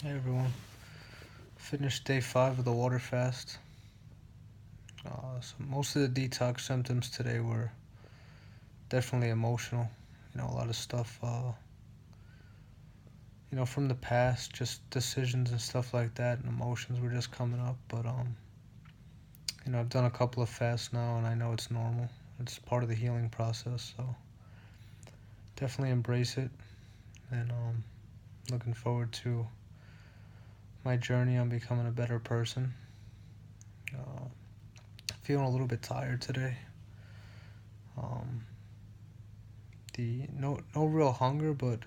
Hey everyone, finished day 5 of the water fast. So most of the detox symptoms today were definitely emotional. A lot of stuff, from the past, just decisions and stuff like that, and emotions were just coming up. But I've done a couple of fasts now, and I know it's normal. It's part of the healing process, so definitely embrace it. And looking forward to my journey on becoming a better person. Uh, Feeling a little bit tired today. Um, the no real hunger, but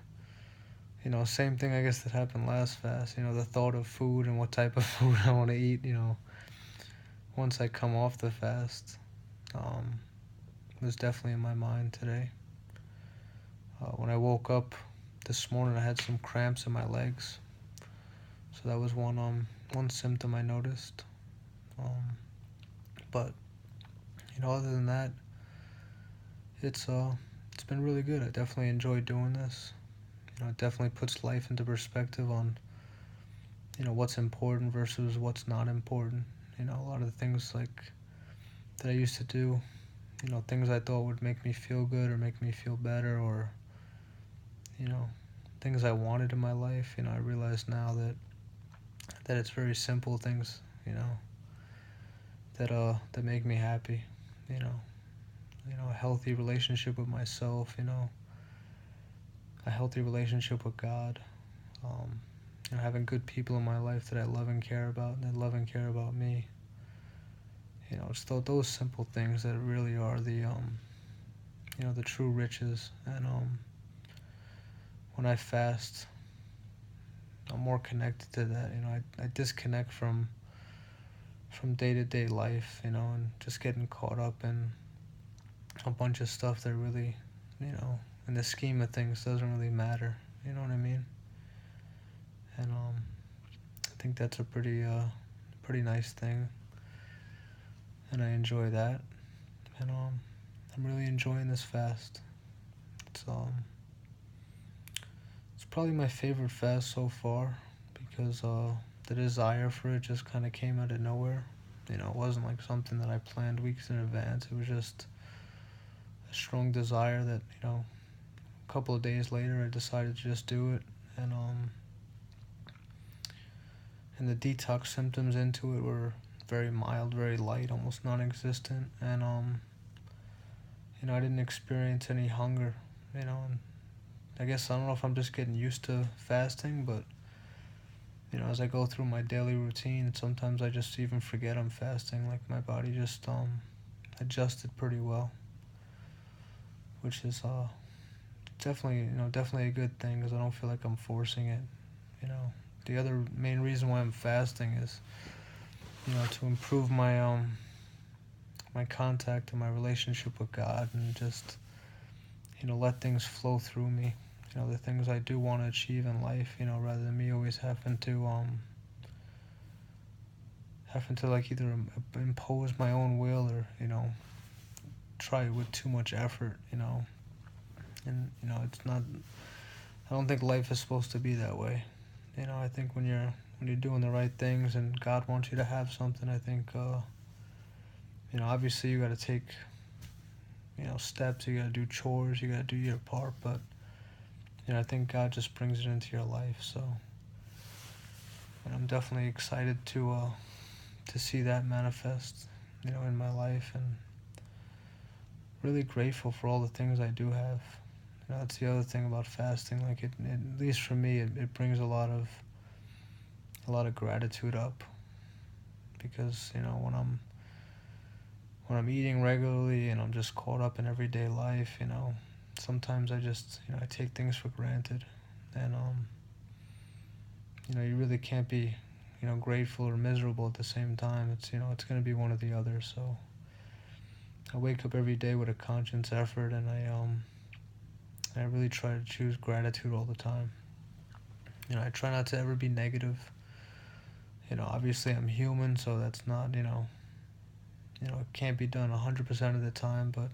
same thing I guess that happened last fast. The thought of food and what type of food I want to eat. Once I come off the fast, um, was definitely in my mind today. When I woke up this morning, I had some cramps in my legs, so that was one symptom I noticed. Um, but other than that, it's uh, it's been really good. I definitely enjoy doing this. It definitely puts life into perspective on what's important versus what's not important. A lot of the things like that I used to do, things I thought would make me feel good or make me feel better, or you know things I wanted in my life. I realize now that it's very simple things, that make me happy. You know, a healthy relationship with myself. A healthy relationship with God. Um, having good people in my life that I love and care about, and that love and care about me. It's those simple things that really are the true riches. And when I fast, I'm more connected to that. I disconnect from day to day life. And just getting caught up in a bunch of stuff that really, in the scheme of things, doesn't really matter. You know what I mean? And I think that's a pretty nice thing, and I enjoy that. And I'm really enjoying this fast. It's um, it's probably my favorite fast so far because the desire for it just kind of came out of nowhere. It wasn't like something that I planned weeks in advance. It was just a strong desire that, a couple of days later I decided to just do it. And and the detox symptoms into it were very mild, very light, almost non-existent. And I didn't experience any hunger. And I guess I don't know if I'm just getting used to fasting, but as I go through my daily routine, sometimes I just even forget I'm fasting. Like my body just adjusted pretty well, which is definitely a good thing because I don't feel like I'm forcing it. You know, the other main reason why I'm fasting is to improve my contact and my relationship with God, and just let things flow through me. The things I do want to achieve in life. Rather than me always having to like either impose my own will or try with too much effort. And it's not. I don't think life is supposed to be that way. I think when you're doing the right things and God wants you to have something, I think obviously you got to take steps. You got to do chores. You got to do your part, but I think God just brings it into your life. So, and I'm definitely excited to see that manifest, in my life, and really grateful for all the things I do have. That's the other thing about fasting. Like at least for me, it brings a lot of gratitude up, because when I'm eating regularly and I'm just caught up in everyday life, sometimes I just I take things for granted. And you really can't be grateful or miserable at the same time. It's going to be one or the other. So I wake up every day with a conscious effort, and I really try to choose gratitude all the time. I try not to ever be negative. Obviously I'm human, so that's not it can't be done 100% of the time. But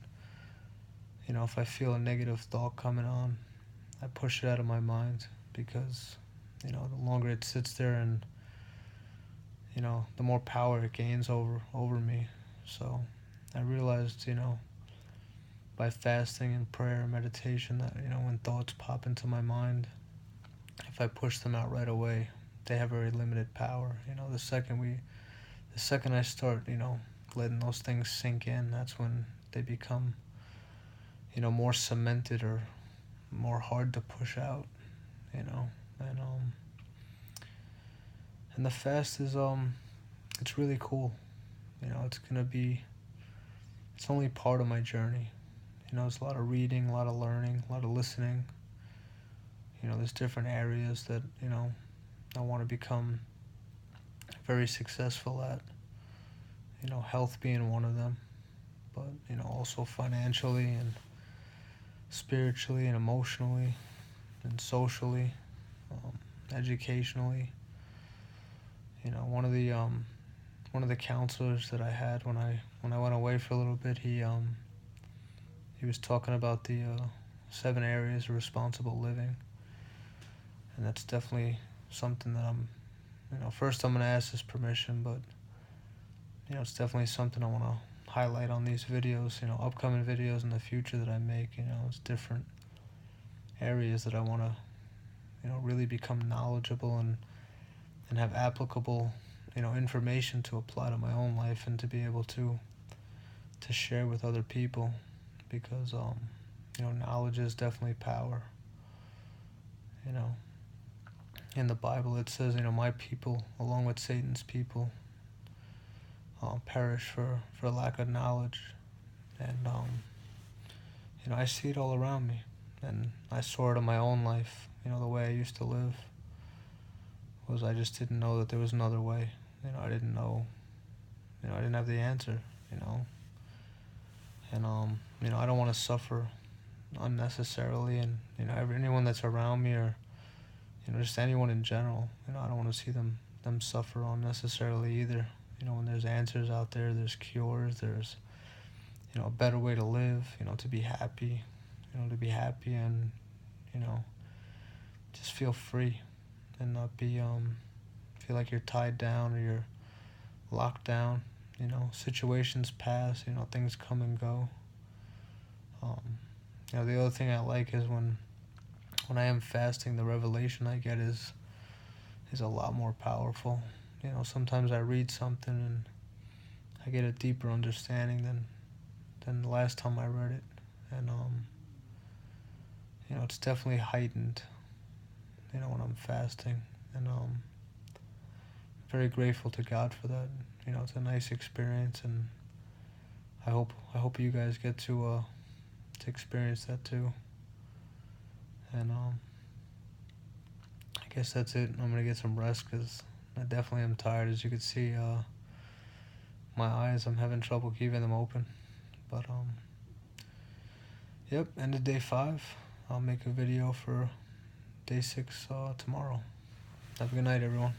if I feel a negative thought coming on, I push it out of my mind, because The longer it sits there, and the more power it gains over me. So I realized, by fasting and prayer and meditation, that when thoughts pop into my mind, if I push them out right away, they have very limited power. The second I start, letting those things sink in, that's when they become, more cemented or more hard to push out. You know, and and the fast is it's really cool. It's only part of my journey. It's a lot of reading, a lot of learning, a lot of listening. There's different areas that I want to become very successful at. Health being one of them, but also financially and spiritually and emotionally and socially, um, educationally. One of the counselors that I had when I went away for a little bit, he was talking about the 7 areas of responsible living, and that's definitely something that first I'm gonna ask his permission, but it's definitely something I want to highlight on these videos, upcoming videos in the future that I make. It's different areas that I want to, really become knowledgeable and have applicable, information to apply to my own life and to be able to share with other people, because knowledge is definitely power. You know, in the Bible it says, my people, along with Satan's people, perish for lack of knowledge. And I see it all around me, and I saw it in my own life. The way I used to live was, I just didn't know that there was another way. I didn't know. I didn't have the answer. And I don't want to suffer unnecessarily, and anyone that's around me, or just anyone in general. I don't want to see them suffer unnecessarily either. When there's answers out there, there's cures, there's a better way to live. To be happy, and just feel free, and not be feel like you're tied down or you're locked down. Situations pass. Things come and go. The other thing I like is when I am fasting, the revelation I get is a lot more powerful. Sometimes I read something and I get a deeper understanding than the last time I read it, and it's definitely heightened. When I'm fasting, and very grateful to God for that. It's a nice experience, and I hope you guys get to experience that too. And I guess that's it. I'm gonna get some rest, because I definitely am tired. As you can see, my eyes, I'm having trouble keeping them open. But yep, end of day 5. I'll make a video for day 6 tomorrow. Have a good night, everyone.